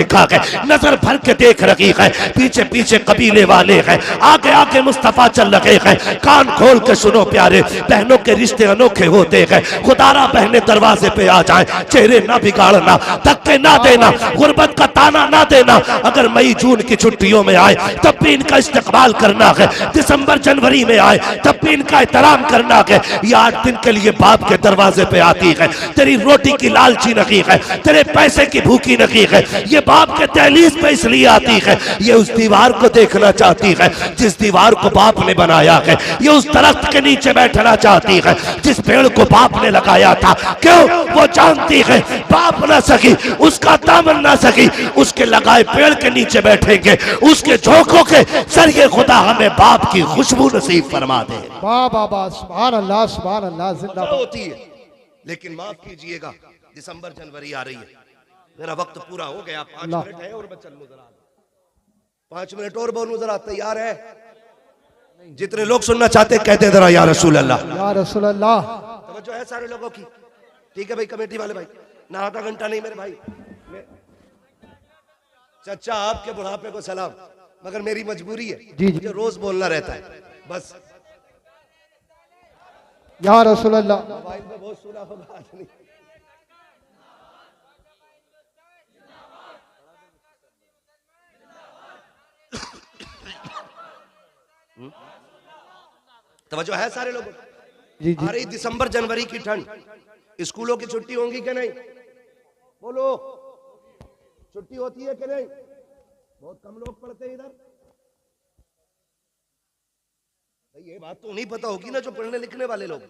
देखा है, नजर भर के देख रही है, पीछे पीछे कबीले वाले हैं, आगे आगे मुस्तफा चल रहे हैं। कान खोल के सुनो प्यारे, बहनों के रिश्ते अनोखे होते हैं। खुदारा बहने दरवाजे पे आ जाए, चेहरे ना बिगाड़ना, धक्के ना देना, गुर्बत का ताना ना देना। अगर मई जून की छुट्टियों में आए तब भी इनका इस्तेकबाल करना है, दिसंबर जनवरी में आए तब भी इनका एहतराम करना है। ये 8 दिन के लिए बाप के दरवाजे पे आती है, तेरी रोटी की लालची नहीं है, तेरे पैसे की भूखी नहीं है। ये बाप के दहलीज पे इसलिए आती है, ये उस दीवार को देखना चाहती है जिस दीवार को बाप ने बनाया है। ये उस दरख्त के नीचे बैठना चाहती है जिस पेड़ को बाप ने लगाया था। क्यों? वो जानती है बाप ना सकी, उसका दामन ना सकी, उसके लगाए पेड़ के नीचे बैठेंगे, उसके झोंकों के जरिए खुदा हमें बाप की खुशबू नसीब फरमा दे। वाह वाह वाह, सुभान अल्लाह सुभान अल्लाह। जिंदाबाद होती है, लेकिन माफ कीजिएगा, दिसंबर जनवरी आ रही है, मेरा वक्त पूरा हो गया। 5 मिनट है और मैं चलूं जरा, 5 मिनट और बोलूं जरा, तैयार है? जितने लोग सुनना चाहते कहते जरा या रसूल अल्लाह, या रसूल अल्लाह। तवज्जो है सारे लोगों की? ठीक है भाई, कमेटी वाले भाई, ना आधा घंटा नहीं मेरे भाई। चचा आपके बुढ़ापे को सलाम, मगर मेरी मजबूरी है, मुझे रोज बोलना रहता है बस। या रसूल अल्लाह। मोबाइल पे बहुत सुना होगा आज नहीं। तवज्जो है सारे लोगों? जी जी। आ रही दिसंबर जनवरी की ठंड, स्कूलों की छुट्टी होंगी कि नहीं? बोलो, छुट्टी होती है कि नहीं? बहुत कम लोग पढ़ते हैं इधर। ये बात तो नहीं पता होगी ना जो पढ़ने लिखने वाले लोग।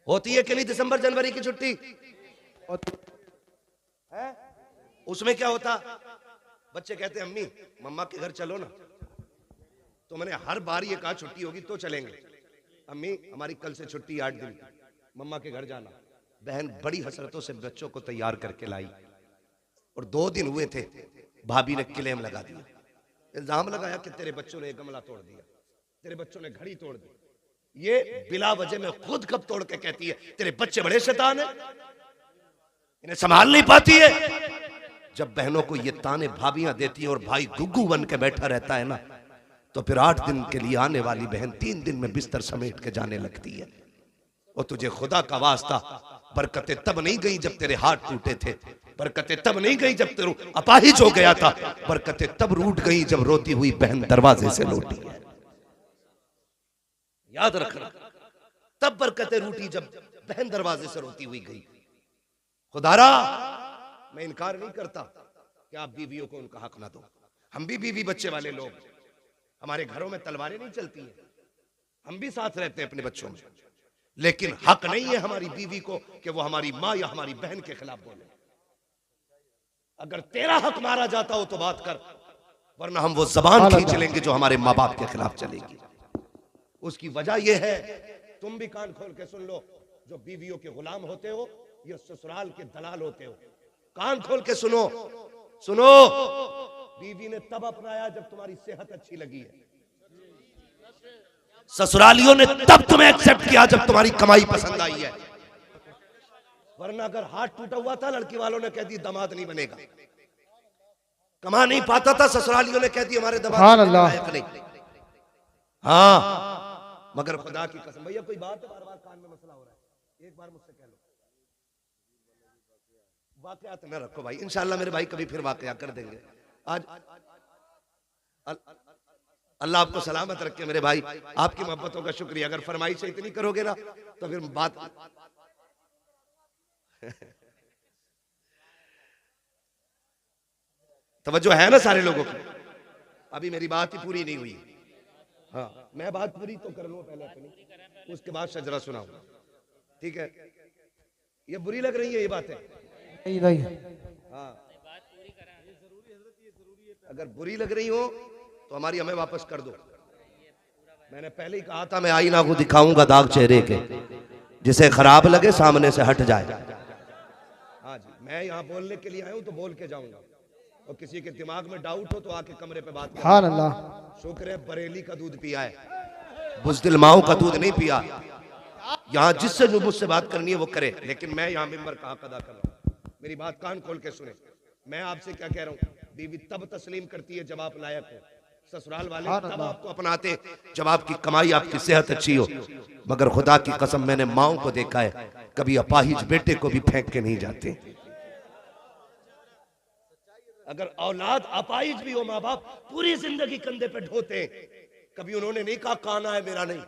होती है कि नहीं दिसंबर जनवरी की छुट्टी? है? उसमें क्या होता? बच्चे कहते हैं अम्मी मम्मा के घर चलो ना, तो मैंने हर बार ये कहा छुट्टी होगी तो चलेंगे। अम्मी हमारी कल से छुट्टी 8 दिन, मम्मा के घर जाना। बहन बड़ी हसरतों से बच्चों को तैयार करके लाई, और 2 दिन हुए थे, भाभी ने क्लेम लगा दिया, इल्जाम लगाया कि तेरे बच्चों ने गमला तोड़ दिया, तेरे बच्चों ने घड़ी तोड़ दी। ये बिला वजह में खुद कब तोड़ के कहती है तेरे बच्चे बड़े शैतान हैं, इन्हें संभाल नहीं पाती है। जब बहनों को ये ताने भाभियां देती है और भाई गुग्गू बन के बैठा रहता है ना, तो फिर 8 दिन के लिए आने वाली बहन 3 दिन में बिस्तर समेट के जाने लगती है। और तुझे खुदा का वास्ता, बरकतें तब नहीं गई जब तेरे हाथ टूटे थे, बरकतें तब नहीं गई जब तेरू अपाहिज हो गया था, बरकतें तब रूठ गई जब रोती हुई बहन दरवाजे से लौटी है। याद रखना, तब बरकतें रूठी जब बहन दरवाजे से रोती हुई गई। खुदारा मैं इनकार नहीं करता कि आप बीवियों को उनका हक ना दो, हम भी बीवी बच्चे वाले लोग, हमारे घरों में तलवारें नहीं चलती हैं, हम भी साथ रहते हैं अपने बच्चों में, लेकिन हक नहीं है हमारी बीवी को कि वो हमारी माँ या हमारी बहन के खिलाफ बोले। अगर तेरा हक मारा जाता हो तो बात कर, वरना हम वो जबान खींच लेंगे जो हमारे माँ बाप के खिलाफ चलेगी। उसकी वजह यह है, तुम भी कान खोल के सुन लो, जो बीवियों के गुलाम होते हो या ससुराल के दलाल होते हो, कान खोल के सुनो, सुनो। बीवी ने तब अपनाया जब तुम्हारी सेहत अच्छी लगी है, ससुरालियों ने तब तुम्हें एक्सेप्ट किया जब तुम्हारी कमाई पसंद आई है, वरना अगर हाथ टूटा हुआ था लड़की वालों ने कह दी दामाद नहीं बनेगा, कमा नहीं पाता था ससुरालियों ने कह दी हमारे दामाद नहीं। हाँ मगर खुदा की कसम, भैया कोई बात है, बार बार कान में मसला हो रहा है, एक बार मुझसे कह लो। वाकयात न रखो भाई, इंशाल्लाह मेरे भाई कभी फिर वाकया कर देंगे। आज अल्लाह आपको सलामत रखे मेरे भाई, आपकी मोहब्बतों का शुक्रिया। अगर फरमाइश इतनी करोगे ना तो फिर बात तवज्जो है ना सारे लोगों की? अभी मेरी बात ही पूरी नहीं हुई। हाँ मैं बात पूरी तो कर लूं पहले अपनी, उसके बाद शजरा सुनाऊंगा, ठीक है? ये बुरी लग रही है ये बातें? नहीं। हाँ अगर बुरी लग रही हो तो हमारी हमें वापस कर दो। मैंने पहले ही कहा था मैं आईना को दिखाऊंगा दाग चेहरे के, जिसे खराब लगे सामने से हट जाए। हाँ जी, मैं यहाँ बोलने के लिए आया हूँ तो बोल के जाऊंगा, और किसी के दिमाग में डाउट हो तो आके कमरे पे बात हाँ अल्लाह। शुक्र है बरेली का दूध पिया है, बुज़दिल माओ का दूध नहीं पिया। यहाँ जिससे जो मुझसे बात करनी है वो करे, लेकिन मैं यहाँ मिंबर का हक अदा कर रहा हूँ। मेरी बात कान खोल के सुने, मैं आपसे क्या कह रहा हूँ, बीवी तब तस्लीम करती है जब आप लायक हो, ससुराल वाले तब आपको अपनाते जब आपकी कमाई, आपकी सेहत अच्छी हो। मगर खुदा की कसम मैंने माओ को देखा है, कभी अपाहिज बेटे को भी फेंक के नहीं जाते। अगर औलाद अपाहिज भी हो, माँ बाप पूरी जिंदगी कंधे पे ढोते हैं, कभी उन्होंने नहीं कहा काना है मेरा नहीं,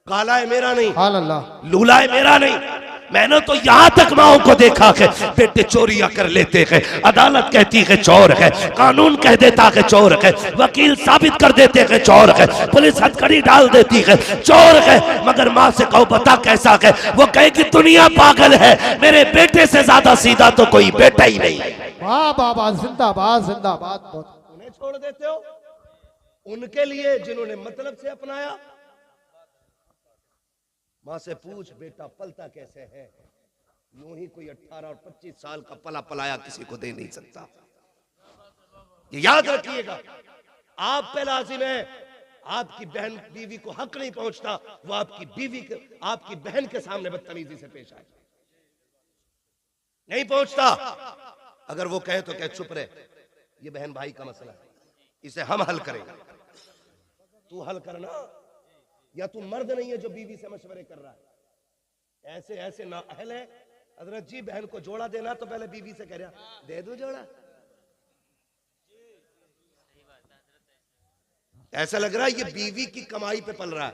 काला है मेरा नहीं, लूला है मेरा नहीं। मैंने तो यहाँ तक माओ को देखा है बेटे चोरियां कर लेते हैं, अदालत कहती है चोर है, कानून कह देता है चोर है, वकील साबित कर देते हैं चोर है, पुलिस हथकड़ी डाल देती है चोर है। मगर माँ से कहो बता कैसा है, वो कहे कि दुनिया पागल है, मेरे बेटे से ज्यादा सीधा तो कोई बेटा ही नहीं। वाह बाबा, जिंदाबाद जिंदाबाद। उन्हें छोड़ देते हो उनके लिए जिन्होंने मतलब से अपनाया। माँ से पूछ बेटा पलता कैसे है, यूं ही कोई 18 और 25 साल का पला पलाया किसी को दे नहीं सकता। ये याद रखिएगा, आप पे लाजिम है, आपकी बहन बीवी को हक नहीं पहुंचता, वो आपकी बीवी के, आपकी बहन के सामने बदतमीजी से पेश आए, नहीं पहुंचता। अगर वो कहे तो कहे चुप रहे, ये बहन भाई का मसला है, इसे हम हल करेंगे, तू हल करना, या तू मर्द नहीं है जो बीवी से मशवरे कर रहा है। ऐसे ऐसे ना अहल है। हजरत जी बहन को जोड़ा देना तो पहले बीवी से कह रहा दे दो जोड़ा, ऐसा लग रहा है ये बीवी की कमाई पे पल रहा है।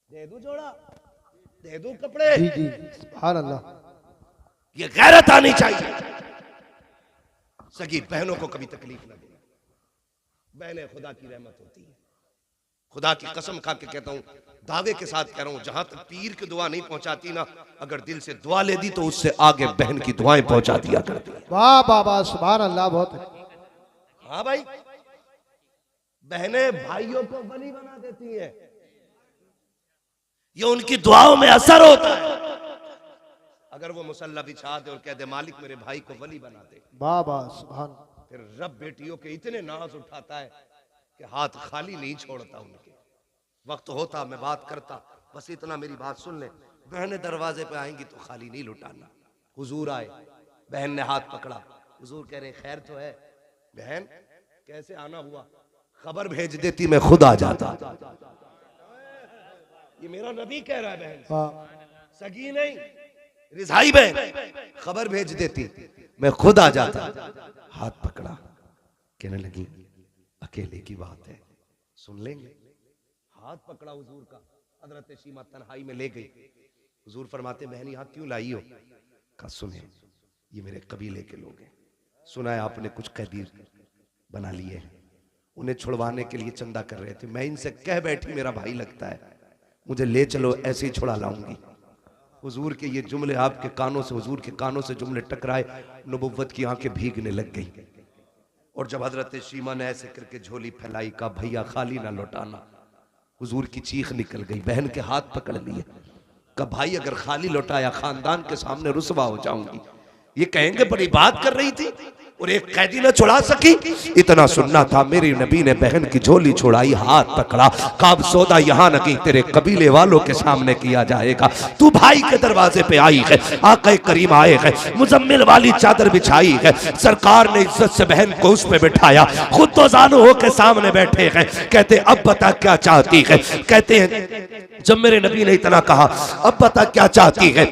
दे दो जोड़ा, दे दो कपड़े, जी जी सुभान अल्लाह। ये गैरत आनी चाहिए। सगी बहनों को कभी तकलीफ ना देना, बहनें खुदा की रहमत होती है। खुदा की कसम खा के कहता हूं, दावे के साथ कह रहा हूं, जहां तक पीर की दुआ नहीं पहुंचाती ना, अगर दिल से दुआ ले दी तो उससे आगे बहन की दुआएं पहुंचा दिया करती है। वाह बाबा सुभान अल्लाह। बहुत हाँ भाई, बहनें भाइयों को वली बना देती हैं, ये उनकी दुआओं में असर होता है। अगर वो मुसल्ला बिछा दे और कह दे मालिक मेरे भाई को वली बना दे, बाबा सुभान। फिर रब बेटियों के इतने नाज उठाता है कि हाथ खाली नहीं छोड़ता। उनके वक्त होता मैं बात करता, बस इतना मेरी बात सुन ले, बहनें दरवाजे पे आएंगी तो खाली नहीं लुटाना। हुजूर आए, बहन ने हाथ पकड़ा, हुजूर कह रहे खैर तो है। बहन कैसे आना हुआ, खबर भेज देती मैं खुद आ जाता। ये मेरा नबी कह रहा है, बहन सगी नहीं रिजाई बहन, खबर भेज देती मैं खुद आ जाता। हाथ पकड़ा, कहने लगी अकेले की बात है, सुन लेंगे। हाथ पकड़ा हुजूर का, हजरत शीमा तन्हाई में ले गई। हुजूर फरमाते बहन यहाँ क्यों लाई हो? कहा सुने ये मेरे कबीले के लोग हैं, सुना है आपने कुछ कैदी बना लिए हैं, उन्हें छुड़वाने के लिए चंदा कर रहे थे, मैं इनसे कह बैठी मेरा भाई लगता है, मुझे ले चलो ऐसे ही छुड़ा लाऊंगी। हुजूर के ये जुमले आपके कानों से, हुजूर के कानों से जुमले टकराए, नबुव्वत की आंखें भीगने लग गई। और जब हजरत शीमा ने ऐसे करके झोली फैलाई, का भैया खाली ना लौटाना, हुजूर की चीख निकल गई। बहन के हाथ पकड़ लिए, का भाई अगर खाली लौटाया खानदान के सामने रुसवा हो जाऊंगी। ये कहेंगे बड़ी बात कर रही थी और एक कैदी न छुड़ा सकी। इतना सुनना था, मेरी नबी ने बहन की झोली छुड़ाई, हाथ पकड़ा, काब सौदा यहाँ नहीं तेरे कबीले वालों के सामने किया जाएगा। तू भाई के दरवाजे पे आई है, आक़ा करीम आए हैं, मुजम्मिल वाली चादर बिछाई है, सरकार ने इज्जत से बहन को उस पे बिठाया, खुद तो जानू हो के सामने बैठे हैं। कहते अब बता क्या चाहती है? कहते हैं जब मेरे नबी ने इतना कहा अब बता क्या चाहती है,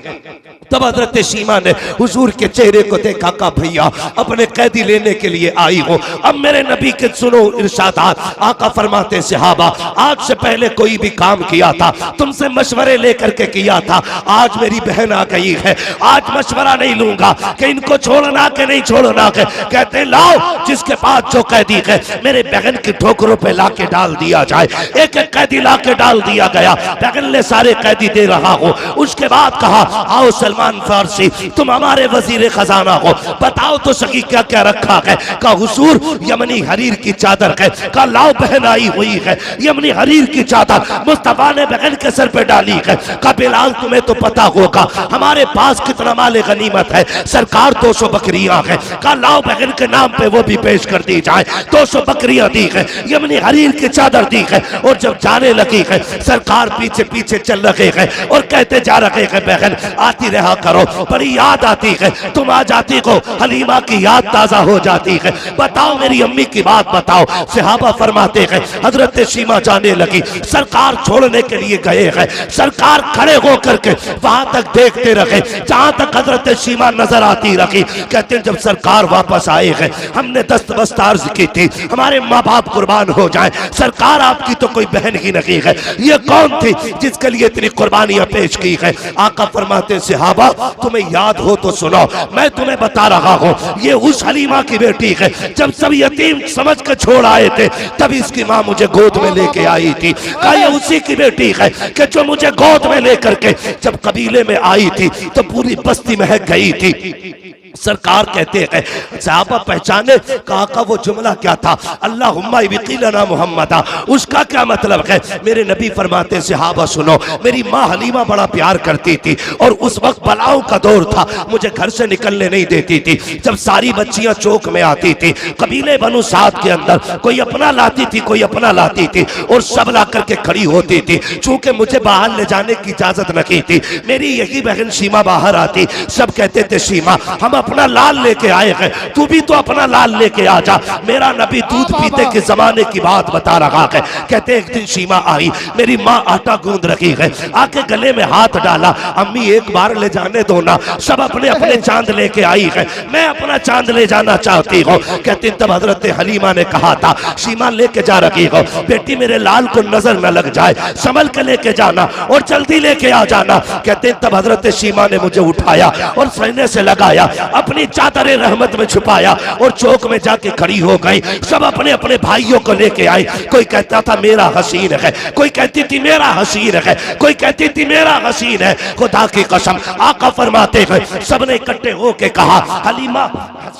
तब हजरत शीमा ने हुजूर के चेहरे को देखा, का भैया अपने कैदी लेने के लिए आई हो। अब मेरे नबी के सुनो इरशादात, आका फरमाते सहाबा आज से पहले कोई भी काम किया था तुमसे मशवरे लेकर के किया था, आज मेरी बहन आ गई है, आज मशवरा नहीं लूंगा कि इनको छोड़ना के नहीं छोड़ना के। कहते लाओ जिसके पास जो कैदी है मेरे बहन की ठोकरों पे ला के डाल दिया जाए। एक एक कैदी ला के डाल दिया गया, बहन ने सारे कैदी दे रहा हो। उसके बाद कहा आओ सलमान फारसी तुम हमारे वजीर खजाना हो, बताओ तो सकी क्या क्या रखा है? का हुजूर यमनी हरीर की चादर है। का लाओ बहन आई हुई है, यमनी हरीर की चादर मुस्तफा ने बहन के सर पे डाली है। का बिलाल तुम्हें तो पता होगा हमारे पास कितना माले गनीमत है, सरकार 200 बकरियां है। का लाओ बहन के नाम पे वो भी पेश कर दी जाए, 200 बकरियां दी है, यमनी हरीर की चादर दी है। और जब जाने लगी है सरकार पीछे पीछे चल रहे हैं और कहते जा रहे हैं बहन आती रहा रहा करो, बड़ी याद आती है। तुम आ जाती हो, हलीमा की याद ताजा हो जाती है। बताओ मेरी अम्मी की बात बताओ। सहाबा फरमाते हैं हजरत सीमा जाने लगी, सरकार छोड़ने के लिए गए हैं। सरकार खड़े होकर के वहां तक देखते रहे जहां तक हजरत सीमा नजर आती रही। कहते हैं जब सरकार वापस आए हैं, हमने दस्तबस्त अर्ज की थी हमारे माँ बाप कुर्बान हो जाए, सरकार आपकी तो कोई बहन ही नहीं है, ये कौन थी जिसके लिए इतनी कुर्बानियां पेश की है? आका फरमाते सहाबा तुम्हें याद हो तो सुनो, मैं तुम्हें बता रहा हूं, ये उस हलीमा की बेटी है जब सब यतीम समझ के छोड़ आए थे तभी इसकी माँ मुझे गोद में लेके आई थी। क्या ये उसी की बेटी है कि जो मुझे गोद में लेकर के जब कबीले में आई थी तो पूरी बस्ती महक गई थी? सरकार कहते हैं सहाबा पहचाने कहा का वो जुमला क्या था, अल्लाहुम्मा इब्क़िलना मुहम्मदा, उसका क्या मतलब है? मेरे नबी फरमाते सहाबा सुनो, मेरी माँ हलीमा बड़ा प्यार करती थी और उस वक्त बलाओं का दौर था, मुझे घर से निकलने नहीं देती थी। जब सारी बच्चियां चौक में आती थी, कबीले बनु साद के अंदर कोई अपना लाती थी कोई अपना लाती थी और सब ला करके खड़ी होती थी। चूंकि मुझे बाहर ले जाने की इजाजत नहीं थी, मेरी यही बहन सीमा बाहर आती, सब कहते थे सीमा हम अपना लाल लेके आए हैं, तू भी तो अपना लाल लेके आ जा। मेरा नबी दूध पीते के जमाने की बात बता रहा है। कहते एक दिन सीमा आई, मेरी माँ आटा गूंद रही है, आके गले में हाथ डाला, अम्मी एक बार ले जाने दो ना, सब अपने अपने चांद लेके आई है, मैं अपना चांद ले जाना चाहती हूँ। कहते तब हजरत हलीमा ने कहा था सीमा लेके जा रही हो, बेटी मेरे लाल को नजर न लग जाए, संभल के लेके जाना और जल्दी लेके आ जाना। कहते तब हजरत सीमा ने मुझे उठाया और सीने से लगाया, अपनी चादर रहमत में छुपाया और चौक में जाके खड़ी हो गई। सब अपने अपने भाइयों को लेके आए, कोई कहता था मेरा हसीन है, कोई कहती थी मेरा हसीन है, कोई कहती थी मेरा हसीन है। खुदा की कसम आका फरमाते हैं सबने इकट्ठे होके कहा हलीमा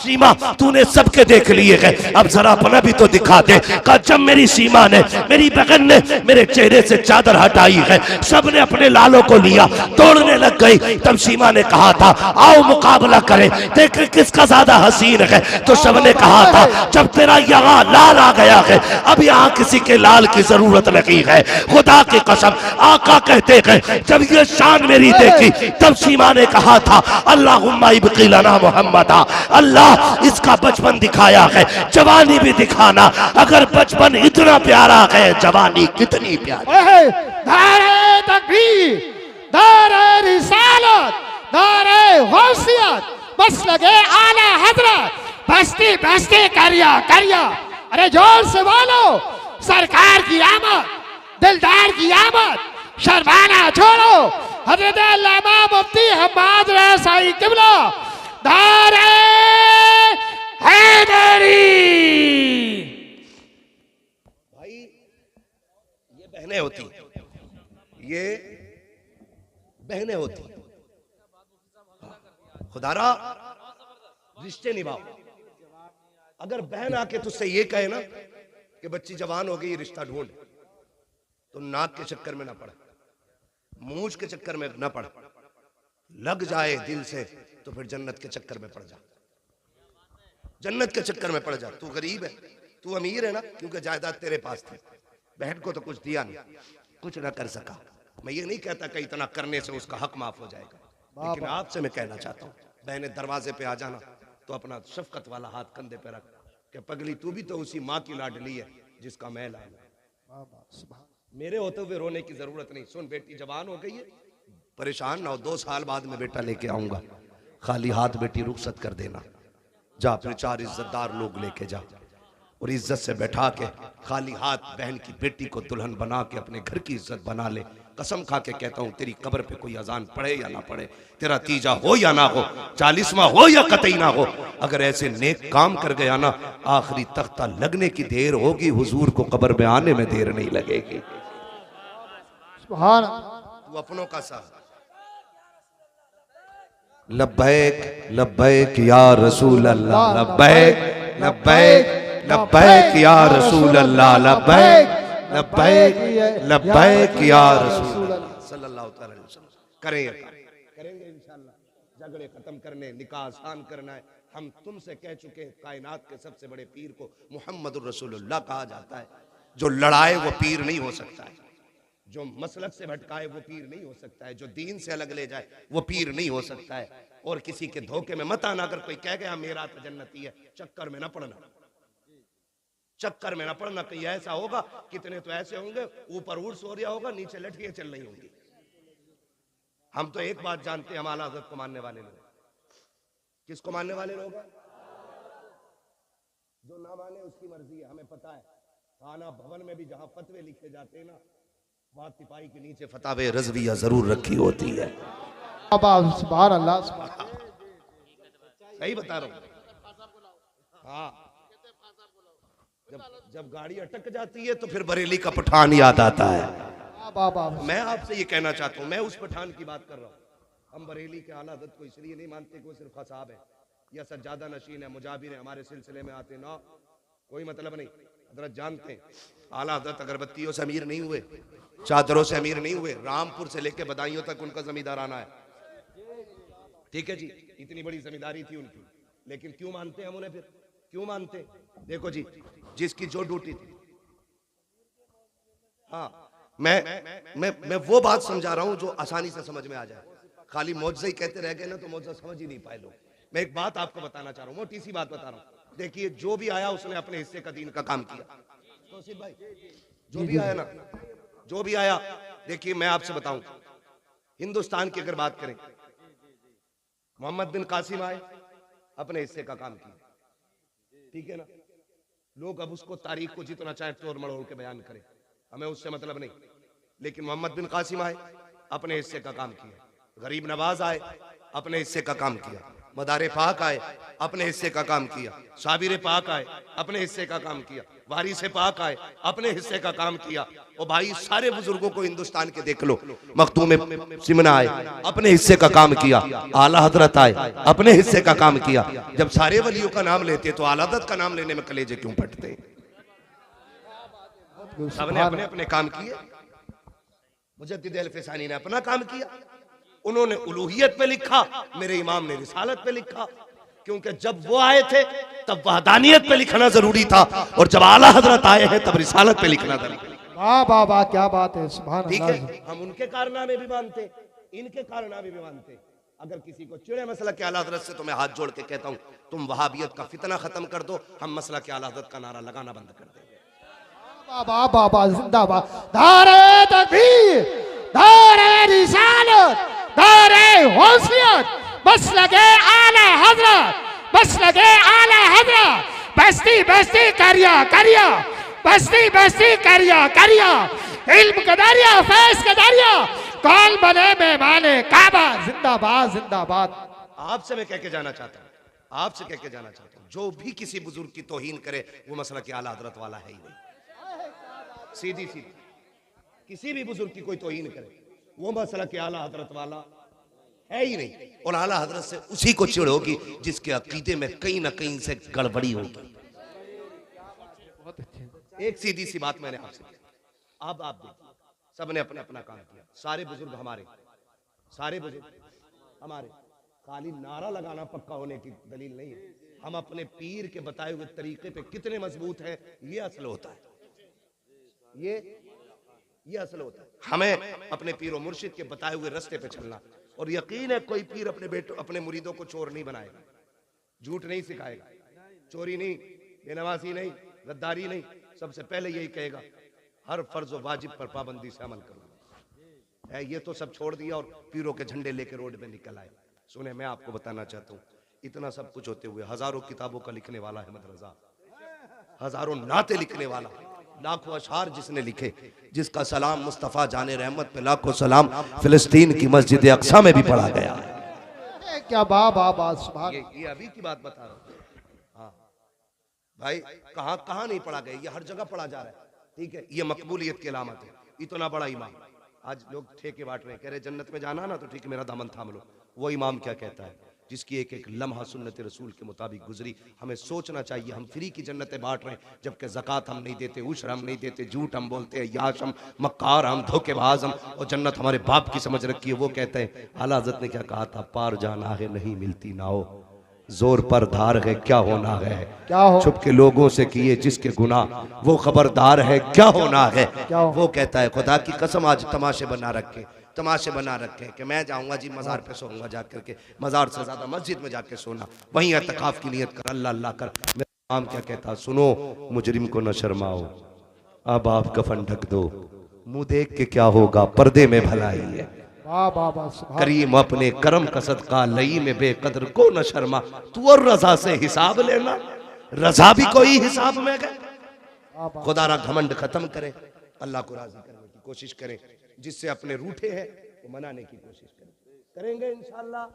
सीमा तूने सबके देख लिए है, अब जरा अपना भी तो दिखा दे। कहा जब मेरी सीमा ने मेरी बहन ने मेरे चेहरे से चादर हटाई है, सबने अपने लालों को लिया, तोड़ने लग गई। तब सीमा ने कहा था आओ मुकाबला करें, देख किसका ज्यादा हसीन है। तो सबने कहा था जब तेरा यहाँ लाल आ गया है, अब यहाँ किसी के लाल की जरूरत नहीं है। खुदा की कसम आका कहते हैं जब ये शान मेरी देखी तब सीमा ने कहा था अल्लाहुम्मा इब्क़िलना मुहम्मदा, अल्लाह इसका बचपन दिखाया है, जवानी भी दिखाना। अगर बचपन इतना प्यारा है, जवानी कितनी प्यारी। नारे तकबीर, नारे रिसालत, नारे गौसियत, बस लगे आला हजरत, बस्ती बस्ती करिया करिया। अरे जोर से बोलो, सरकार की आमद, दिलदार की आमद, शर्माना छोड़ो। हजरत अल्लामा मुफ्ती हम्माद रसाई किबला, नारे हैदरी। भाई ये बहनें होती, ये बहनें होती, खुदारा रिश्ते निभाओ। अगर बहन आके तुझसे ये कहे ना कि बच्ची जवान हो गई रिश्ता ढूंढ, तो नाक के चक्कर में ना पड़, मूंछ के चक्कर में ना पड़, लग जाए दिल से तो फिर जन्नत के चक्कर में पड़ जा, जन्नत के चक्कर में पड़ जा। तू गरीब है, तू अमीर है ना, क्योंकि जायदाद तेरे पास थी, बहन को तो कुछ दिया नहीं, कुछ ना कर सका। मैं ये नहीं कहता कि इतना करने से उसका हक माफ हो जाएगा, लेकिन आपसे मैं कहना चाहता हूँ बहनें दरवाजे पे आ जाना तो अपना शफकत वाला हाथ कंधे पे रख के पगली तू भी तो उसी माँ की लाडली है जिसका मैं लाल। मेरे होते हुए रोने की जरूरत नहीं। सुन बेटी जवान हो गई है, परेशान ना हो, 2 साल बाद में बेटा लेके आऊंगा, खाली हाथ बेटी रुखसत कर देना, जा अपने 4 इज्जतदार लोग लेके जा और इज्जत से बैठा के खाली हाथ बहन की बेटी को दुल्हन बना के अपने घर की इज्जत बना ले। कसम खा के कहता हूँ तेरी कब्र पे कोई अजान पढ़े या ना पढ़े, तेरा तीजा हो या ना हो, 40वां हो या कतई ना हो, अगर ऐसे नेक काम कर गया ना, आखिरी तख्ता लगने की देर होगी, हुजूर को कब्र में आने में देर नहीं लगेगी। सुभान तू अपनों का सा लब्बैक लब्बैक या रसूल अल्लाह, लब्बैक लब्बैक लब्बैक या रसूल अल्लाह, लब्बैक लब्बैक लब्बैक या रसूल अल्लाह सल्लल्लाहु अलैहि वसल्लम। करेंगे इंशाअल्लाह। झगड़े खत्म करने, निकाह आसान करना है। हम तुमसे कह चुके हैं कायनात के सबसे बड़े पीर को मुहम्मदुर रसूलुल्लाह कहा जाता है। जो लड़ाए वो पीर नहीं हो सकता है, जो मसलक से भटकाए वो पीर नहीं हो सकता है, जो दीन से अलग ले जाए वो पीर नहीं हो सकता है। और किसी के धोखे में मत आना। अगर कोई कह गया मेरा तो जन्नती है, चक्कर में ना पड़ना, चक्कर में ना पड़ना। कहीं ऐसा होगा, कितने तो ऐसे होंगे ऊपर उर्स हो रहा होगा, नीचे लठियां चल रही होंगी। हम तो एक बात जानते हैं, हम आला हज़रत को मानने वाले लोग। किसको मानने वाले लोग हैं? जो ना माने उसकी मर्जी है, हमें पता है। थाना भवन में भी जहां फतवे लिखे जाते हैं ना, वहां तिपाही के नीचे फतावे रज़विया जरूर रखी होती है। सुभान अल्लाह, सही बता रहा हूं। हाँ, जब गाड़ी अटक जाती है तो फिर बरेली का पठान याद आता है। मैं आपसे ये कहना चाहता हूं, मैं उस पठान की बात कर रहा हूं। हम बरेली के आला हज़रत को इसलिए नहीं मानते कि वो सिर्फ खसाब है या सज्जादा नशीन है, मुजाबिर है, हमारे सिलसिले में आते ना, कोई मतलब नहीं। हज़रत जानते हैं आला हज़रत अगरबत्तियों से अमीर नहीं हुए, चादरों से अमीर नहीं हुए, रामपुर से लेके बदायूं तक उनका जमींदाराना है। ठीक है जी, इतनी बड़ी जमींदारी थी उनकी, लेकिन क्यों मानते हम उन्हें? फिर क्यों मानते? देखो जी, जिसकी जो ड्यूटी थी। हाँ, मैं वो बात समझा रहा हूं जो आसानी से समझ में आ जाए। खाली मौजज़ा ही कहते रह गए ना तो मौजज़ा समझ ही नहीं पाए लोग। मैं एक बात आपको बताना चाह रहा हूं, मोटी सी बात बता रहा हूं। देखिए, जो भी आया उसने अपने हिस्से का दीन का काम किया। तौसीफ भाई, जो भी आया ना, जो भी आया, देखिए मैं आपसे बताऊं, हिंदुस्तान की अगर बात करें, मोहम्मद बिन कासिम आए, अपने हिस्से का काम किया। ठीक है ना? लोग अब उसको तारीख को जितना चाहे तोड़ मड़ोड़ के बयान करें, हमें उससे मतलब नहीं। लेकिन मोहम्मद बिन कासिम आए, अपने हिस्से का काम किया। गरीब नवाज आए, अपने हिस्से का काम किया। मदारे पाक आए, अपने हिस्से का काम किया। साबिर पाक आए, अपने हिस्से का काम किया। वारिस पाक आए, अपने हिस्से का काम किया। और भाई सारे बुजुर्गों को हिंदुस्तान के देख लो, मखदूम सिमना आए, अपने हिस्से का काम किया। आला हजरत आए, अपने हिस्से का काम किया। जब सारे वलियों का नाम लेते तो आला हजरत का नाम लेने में कलेजे क्यों फटते? सबने अपने अपने काम किए। मुजद्दिद अल-फिसानी ने अपना काम किया, उन्होंने उलूहियत पे लिखा, मेरे इमाम ने रिसालत पे लिखा। क्योंकि जब वो आए थे तब वहदानियत पे लिखना जरूरी था, और जब आला हजरत आए हैं तब रिसालत पे लिखना जरूरी। वाह वाह वाह, क्या बात है, सुभान ठीक अल्लाह। है, हम उनके कारनामे भी मानते, इनके कारनामे भी मानते। अगर किसी को चिड़े मसला के आला हजरत से, तो मैं हाथ जोड़ के कहता हूँ, तुम वहाबियत का फितना खत्म कर दो, हम मसला के आला हजरत का नारा लगाना बंद कर देंगे। वाह वाह वाह, जिंदाबाद। नारे तकबीर, नारे रिसालत, नारे गौसियत, बस लगे आला हजरत, बस लगे आला हजरत। बस्ती बस्ती करिया करिया, बस्ती बस्ती करिया करिया, इल्म का दरिया, फैज़ का दरिया, कौन बने मेहमाने काबा। जिंदाबाद जिंदाबाद। आपसे मैं कह के जाना चाहता हूँ, आपसे कह के जाना चाहता हूँ, जो भी किसी बुजुर्ग की तौहीन करे वो मसला के आला हजरत वाला है ही नहीं। सीधी सीधी किसी भी बुजुर्ग की कोई तौहीन करे वो मसला के आला हजरत वाला है ही नहीं। और आला हजरत से उसी को चिढ़ होगी जिसके अकीदे में कहीं ना कहीं से गड़बड़ी होगी। एक सीधी सी बात मैंने आपसे की, अब आप देखिए, सबने अपना अपना काम किया। सारे बुजुर्ग हमारे, सारे बुजुर्ग हमारे। खाली नारा लगाना पक्का होने की दलील नहीं है। हम अपने पीर के बताए हुए तरीके पे कितने मजबूत हैं, ये असल होता है। ये असल होता है। हमें अपने पीर और मुर्शिद के बताए हुए रास्ते पे चलना। और यकीन है कोई पीर अपने बेटों, अपने मुरीदों को चोर नहीं बनाएगा, झूठ नहीं सिखाएगा, चोरी नहीं, बेनमाजी नहीं, गद्दारी नहीं। सबसे पहले यही कहेगा, हर फर्ज और वाजिब पर पाबंदी से अमल करूंगा। ये तो सब छोड़ दिया और पीरों के झंडे लेके रोड पे निकल आए। सुने, मैं आपको बताना चाहता हूँ, इतना सब कुछ होते हुए हजारों किताबों का लिखने वाला अहमद रजा, हजारों नाते लिखने वाला, लाखों अशार जिसने लिखे, जिसका सलाम मुस्तफ़ा जाने रहमत पे लाखों सलाम फिलिस्तीन की मस्जिद अक्सा में भी पढ़ा गया। क्या बात, सुभान। ये अभी की बात बता रहा हूँ। हाँ भाई, कहाँ नहीं पढ़ा गया, ये हर जगह पढ़ा जा रहा है। ठीक है, ये मकबूलियत की अलामत है। इतना बड़ा इमाम, आज लोग ठेके बांट रहे हैं, कह रहे जन्नत में जाना ना तो ठीक है मेरा दामन थाम लो। वो इमाम क्या कहता है, जिसकी एक एक लम्हा सुन्नत रसूल के मुताबिक गुजरी। हमें सोचना चाहिए, हम फ्री की जन्नतें बांट रहे हैं, जबकि ज़कात हम नहीं देते, उश्र हम नहीं देते, झूठ हम बोलते हैं, याश हम, मक्कार हम, धोखेबाज हम, और जन्नत हमारे बाप की समझ रखी है। वो कहते हैं, आला हज़रत ने क्या कहा था, पार जाना है नहीं मिलती नाओ, जोर पर धार है क्या होना है, क्या हो छुप के लोगों से किए जिसके गुनाह वो खबरदार है क्या होना है। क्या हो? वो कहता है खुदा की कसम आज तमाशे बना रखे कि मैं जाऊंगा जी मज़ार पे सोऊंगा जाकर के, मज़ार से ज़्यादा मस्जिद में जाके सोना, वहीं एतकाफ की नियत कर, अल्लाह अल्लाह कर। मेरा नाम क्या कहता, सुनो मुजरिम को न शर्माओ, अब आप कफन ढक दो, मुंह देख के क्या होगा, पर्दे में भलाई है। वाह वाह वाह सुभान करीम अपने करम का सदका लई में बेकदर को न शर्मा, तू और रजा से हिसाब लेना, रजा भी कोई हिसाब में गए। वाह वाह खुदा रा घमंड खत्म करे, अल्लाह को राजी करने की कोशिश करें, जिससे अपने रूठे हैं वो मनाने की कोशिश करेंगे इंशाअल्लाह,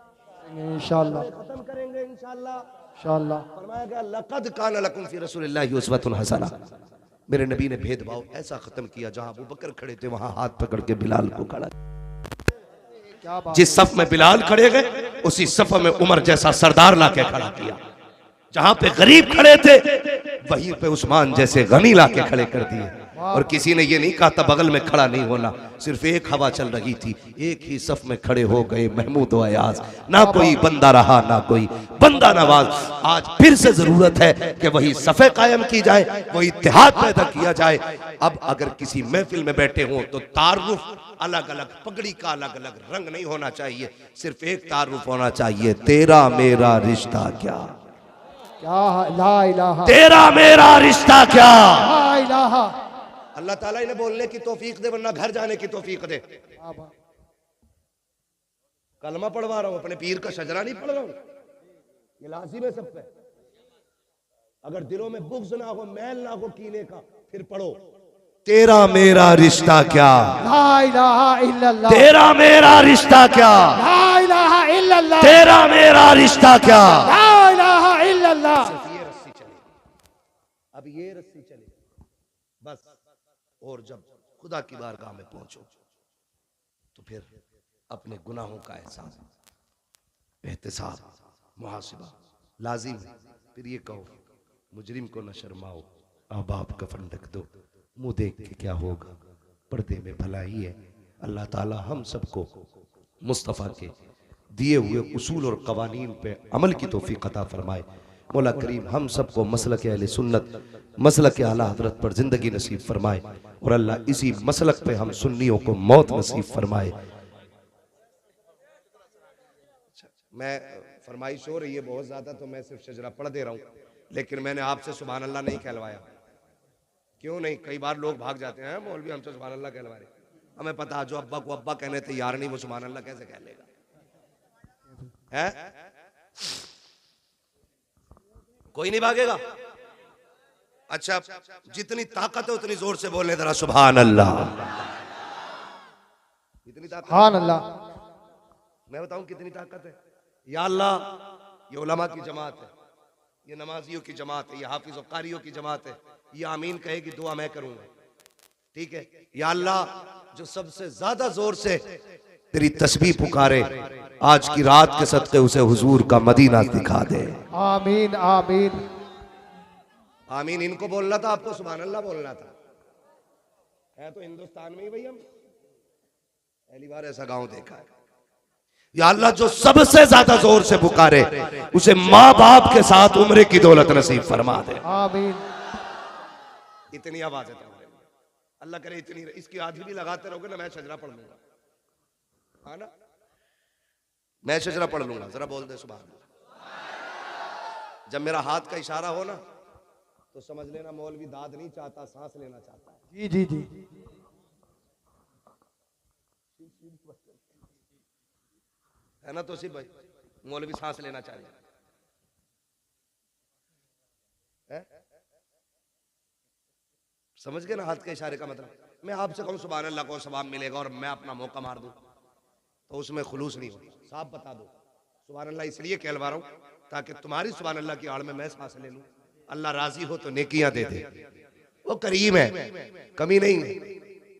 इंशाअल्लाह खत्म करेंगे इंशाअल्लाह। इंशाअल्लाह। फरमाया गया लक़द कान लकुम फी रसूलिल्लाहि उस्वतुन हसना, मेरे नबी ने भेदभाव ऐसा खत्म किया, जहां अबू बकर खड़े थे वहां हाथ पकड़ के बिलाल को खड़ा, क्या बात जिस सफ में बिलाल खड़े गए उसी सफ में उमर जैसा सरदार लाके खड़ा किया, जहां पे गरीब खड़े थे वहीं पे उस्मान जैसे गनी लाके खड़े कर दिए। और किसी ने ये नहीं कहा था बगल में खड़ा नहीं होना, सिर्फ एक हवा चल रही थी, एक ही सफ में खड़े हो गए महमूद व अयाज, ना कोई बंदा रहा ना कोई बंदा नवाज। आज फिर से जरूरत है कि वही सफ़े कायम की जाए, वही इत्तेहाद पैदा किया जाए। अब अगर किसी महफिल में बैठे हों तो तारुफ अलग अलग, पगड़ी का अलग अलग रंग नहीं होना चाहिए, सिर्फ एक तारुफ होना चाहिए, तेरा मेरा रिश्ता क्या, क्या ला इलाहा तेरा मेरा रिश्ता क्या। ला इलाहा। अल्लाह ताला इन्हें बोलने की तौफीक दे, वरना घर जाने की तौफीक दे। वाह वाह कलमा पढ़वा रहा हूं, अपने पीर का शजरा नहीं पढ़ रहा हूं, ये लाजिम है सब पे। अगर दिलों में बुग़्ज़ ना हो, मैल ना हो कीने का, फिर पढ़ो तेरा मेरा रिश्ता क्या, ला इलाहा इल्लल्लाह, तेरा मेरा रिश्ता क्या, ला इलाहा इल्लल्लाह, तेरा मेरा रिश्ता क्या। ला इलाहा इल्लल्लाह। सिर्फ ये रस्सी चलेगी, अब ये रस्सी चलेगी बस। और जब खुदा की बारगाह में पहुंचो तो फिर अपने गुनाहों का एहसास, एहतिसाब, मुहासिबा लाजिम है। फिर ये कहो मुजरिम को न शर्माओ, अब आप कफन ढक दो, मुंह देख के क्या होगा, पर्दे में भलाई है। अल्लाह ताला हम सबको मुस्तफ़ा के दिए हुए उसूल और कवानीन पे अमल की तौफीक अता फरमाए। मौला करीम हम सबको मसलक अहले सुन्नत, मसलक आला हज़रत पर जिंदगी नसीब फरमाए, और अल्लाह इसी मसलक पे हम सुन्नियों को मौत नसीब फरमाए। मैं फरमाइश हो रही है बहुत ज्यादा, तो मैं सिर्फ शजरा पढ़ दे रहा हूँ, लेकिन मैंने आपसे सुभान अल्लाह नहीं कहलवाया। क्यों नहीं? कई बार लोग भाग जाते हैं, मौलवी हमसे सुभान अल्लाह कहलवा रहे, हमें पता जो अब्बा को अब्बा कहने तैयार नहीं, वो सुभान अल्लाह कैसे कह लेगा है? कोई नहीं भागेगा। अच्छा, जितनी ताकत है उतनी जोर से बोलने जरा सुभान अल्लाह। इतनी ताकत, सुभान अल्लाह। मैं बताऊं कितनी ताकत है। या अल्लाह, ये उलमा की जमात है, ये नमाजियों की जमात है, ये हाफिज और कारियों की जमात है, ये आमीन कहेगी दुआ मैं करूंगा, ठीक है। या अल्लाह, जो सबसे ज्यादा जोर से तेरी तस्बीह पुकारे, आज की रात के सदके उसे हुजूर का मदीना दिखा दे। आमीन आमीन आमीन इनको बोलना था, आपको सुभान अल्लाह बोलना था। है तो हिंदुस्तान में ही भाई, हम पहली बार ऐसा गांव देखा है। या अल्लाह, जो सबसे ज्यादा जोर से पुकारे उसे माँ बाप के साथ उम्रे की दौलत नसीब फरमा दे। आमीन। इतनी आवाज है तुम्हारे लिए, अल्लाह करे इतनी, इसकी आधी भी लगाते रहोगे ना, मैं शजरा पढ़ लूंगा, हाँ ना, मैं शजरा पढ़ लूंगा। जरा बोल दे सुभान अल्लाह। जब मेरा हाथ का इशारा हो ना तो समझ लेना मौलवी दाद नहीं चाहता, सांस लेना चाहता है। जी जी जी। है ना तो सिर्फ भाई, मौलवी सांस लेना चाह रहे हैं, समझ गए ना हाथ के इशारे का मतलब। मैं आपसे कहूं सुभान अल्लाह को सवाब मिलेगा और मैं अपना मौका मार दूं तो उसमें खुलूस नहीं होता। साफ बता दो सुभान अल्लाह इसलिए कहलवा रहा हूं ताकि तुम्हारी सुभान अल्लाह की आड़ में मैं सांस ले लूं। अल्लाह राजी हो तो नेकियां दे दे, वो करीम है, कमी नहीं है,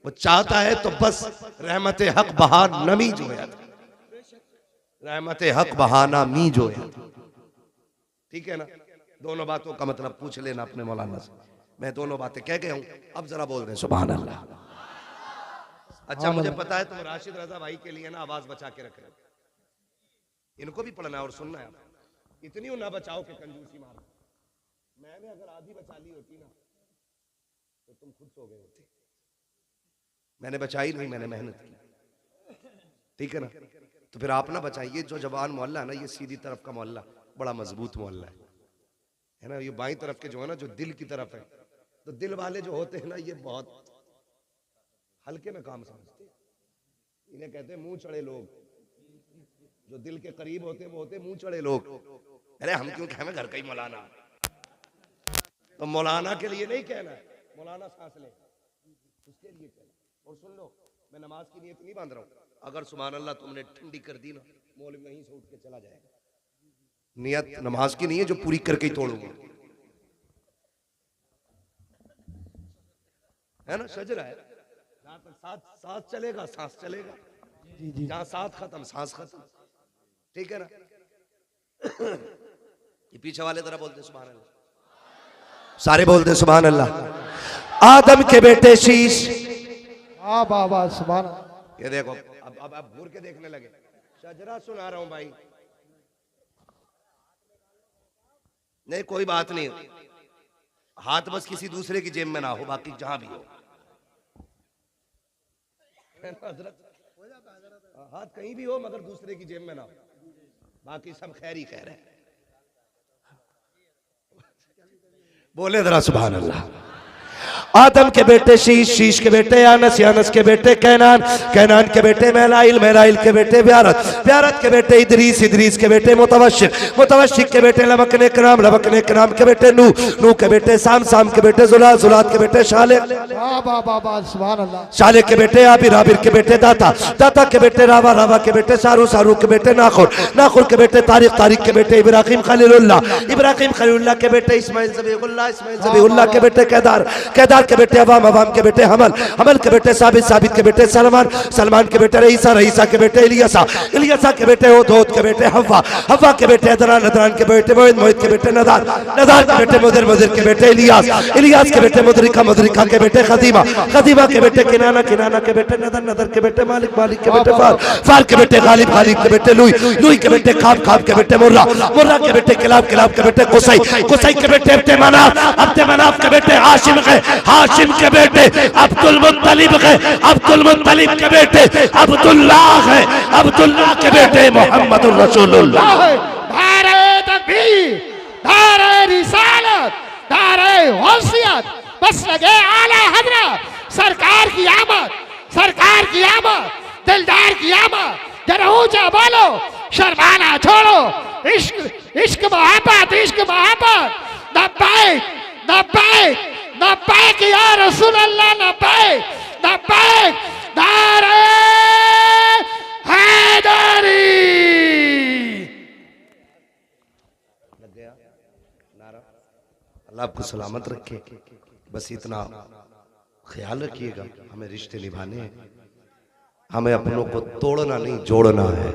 वो चाहता है तो बस रहमत हक बहा नमी जो है, रहमत हक बहाना मी जो है, ठीक है ना। दोनों बातों का मतलब पूछ लेना अपने मौलाना से। मैं दोनों बातें कह गया हूं, अब जरा बोल रहे सुभान अल्लाह। अच्छा, मुझे पता है तुम राशिद रजा भाई के लिए ना आवाज बचा के रख रहे हो, इनको भी पढ़ना है और सुनना है, इतनी ना बचाओ कि कंजूसी मार। मैंने अगर आधी बचा ली होती ना तो तुम खुद सो गए होते। मैंने बचाई नहीं, मैंने मेहनत की, ठीक है ना। तो फिर आप ना बचाइए। जो जवान मोहल्ला है ना, ये सीधी तरफ का मोहल्ला बड़ा मजबूत मोहल्ला है ना। ये बाई तरफ के जो है ना, जो दिल की तरफ है, तो दिल वाले जो होते हैं ना, ये बहुत हल्के में काम समझते हैं। इन्हें कहते हैं मुंह चढ़े लोग। जो दिल के करीब होते हैं वो होते हैं मुंह चढ़े लोग। अरे हम क्यों कहें घर का ही मौलाना, तो मौलाना के लिए नहीं कहना है, मौलाना सांस ले उसके लिए कहना। और सुन लो, मैं नमाज की नियत नहीं बांध रहा हूँ। अगर सुभान अल्लाह तुमने ठंडी कर दी ना, मौलवी वहीं से उठ के चला जाएगा। नियत नमाज की नहीं है जो पूरी करके ही तोड़ूंगा, है ना। शजरा है, जहां तक सांस चलेगा सांस चलेगा, जहां सांस खत्म सांस खत्म, ठीक है ना। ये पीछे वाले तरह बोलते सुभान अल्लाह, सारे बोलते सुभान अल्लाह। आदम के बेटे शीश, हाँ बाबा सुभान। ये देखो अब घूर के देखने लगे। शजरा सुना रहा हूं भाई, नहीं कोई बात नहीं, हाथ बस किसी दूसरे की जेब में ना हो, बाकी जहां भी हो। हाथ कहीं भी हो मगर दूसरे की जेब में ना हो, बाकी सब खैर ही खैर है। बोले जरा सुभान अल्लाह। आदम के बेटे शीश, शीश के बेटे यानस, यानस के बेटे कैनान, कैनान के बेटे महलाइल, महलाइल के बेटे ब्यारत, ब्यारत के बेटे इदरीस, इदरीस के बेटे मुतवशिक, मुतवशिक के बेटे लबकने कराम, लबकने कराम के बेटे नूह, नूह के बेटे साम, साम के बेटे जुलात, जुलात के बेटे शाले, शाले के बेटे आबिर, आबिर के बेटे दाता, दाता के बेटे रावा, रावा के बेटे सारू, सारू के बेटे नाखुर, नाखुर के बेटे तारिक, तारिक के बेटे इब्राहिम खलीलुल्लाह, इब्राहिम खलीलुल्लाह के बेटे इस्माइल ज़बीहुल्लाह, इस्माइल ज़बीहुल्लाह के बेटे केदार, केदार के बेटे अवाम, अवाम के बेटे हमल, हमल के बेटे साबित, साबित के बेटे सलमान, सलमान के बेटे रईसा, रईसा के बेटे इलियासा, इलियासा के बेटे होद, होद के बेटे हव्वा, हव्वा के बेटे अदनान, अदनान के बेटे मोहित, मोहित के बेटे नदार, नदार के बेटे मुदिर, मुदिर के बेटे इलियास, इलियास के बेटे मुदरिका, मुदरिका के बेटे खदीमा, खदीमा के बेटे किनाना, किनाना के बेटे नदर, नदर के बेटे मालिक, मालिक के बेटे फार, फार के बेटे गालिब, गालिब के बेटे लुई, लुई के बेटे खाब, खाब के बेटे मुर्रा, मुर्रा के बेटे किलाब, किलाब के बेटे कुसै, कुसै के बेटे अब्दे मनाफ, अब्दे मनाफ के बेटे हाशिम है, हाशिम के बेटे अब्दुल मुत्तलिब है, अब्दुल मुत्तलिब के बेटे अब्दुल्लाह है, अब्दुल्लाह के बेटे मोहम्मदुर रसूलुल्लाह। नारे तकबीर, नारे रिसालत, नारे गौसियत, बस लगे आला हजरत सरकार की आमद, सरकार की आमद, दिलदार की आमद। जरा ऊंचा बोलो, शर्माना छोड़ो, इश्क, इश्क मोहब्बत, इश्क मोहब्बत। लब्बैक, लब्बैक, लब्बैक या रसूल अल्लाह, लब्बैक, लब्बैक, नारे हैदरी। लग गया नारा। अल्लाह आपको सलामत रखे। बस इतना ख्याल रखिएगा, हमें रिश्ते निभाने हैं, हमें अपनों को तोड़ना नहीं जोड़ना है।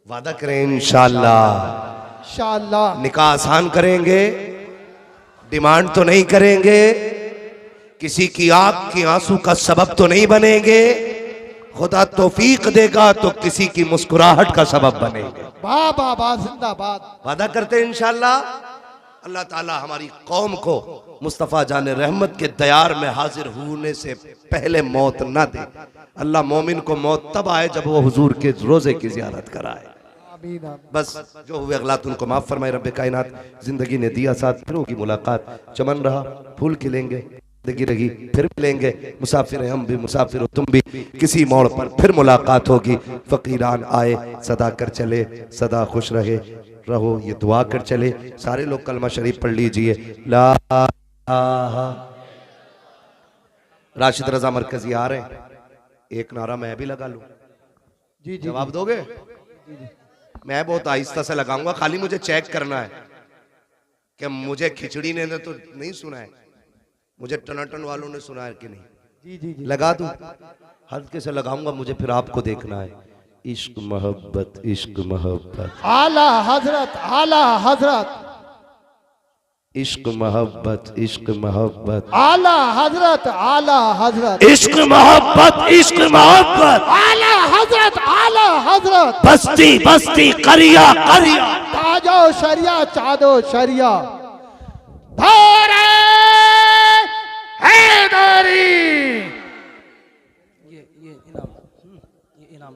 वादा करें इंशाअल्लाह, इंशाअल्लाह निकाह आसान करेंगे, डिमांड तो नहीं करेंगे, किसी की आंख की आंसू का सबब तो नहीं बनेंगे, खुदा तौफीक देगा तो किसी की मुस्कुराहट का सबब बनेंगे। वाह वाह वाह, जिंदाबाद। वादा करते हैं इंशाअल्लाह। अल्लाह ताला हमारी कौम को मुस्तफ़ा जाने रहमत के दयार में हाजिर होने से पहले मौत ना दे। अल्लाह मोमिन को मौत तब आए जब वो हुजूर के रोजे की जियारत कराए। बस जो हुए अगलात उनको माफ फरमाए रब्बे कायनात। जिंदगी ने दिया साथ, फिर होगी मुलाकात, चमन रहा फूल खिलेंगे, जिंदगी रही फिर मिलेंगे, मुसाफिर हम भी मुसाफिर हो तुम भी, किसी मोड़ पर फिर मुलाकात होगी। फकीरान आए सदा कर चले, सदा खुश रहे रहो ये दुआ कर चले। सारे लोग कलमा शरीफ पढ़ लीजिए। ला इलाहा। राशिद रजा मरकजी आ रहे हैं, एक नारा मैं भी लगा लूं, जी जी, जवाब दोगे? मैं बहुत आहिस्ता से लगाऊंगा, खाली मुझे चेक करना है कि मुझे खिचड़ी ने तो नहीं सुना है, मुझे टनाटन वालों ने सुना है कि नहीं। जी जी जी, लगा दूं, हल्के से लगाऊंगा, मुझे फिर आपको देखना है। इश्क मोहब्बत, इश्क मोहब्बत, आला हजरत, आला हजरत, इश्क मोहब्बत, इश्क मोहब्बत, आला हजरत, आला हजरत, इश्क मोहब्बत, इश्क मोहब्बत, आला हजरत, आला हजरत। बस्ती बस्ती करिया करिया, ताजो शरिया चादो शरिया धारे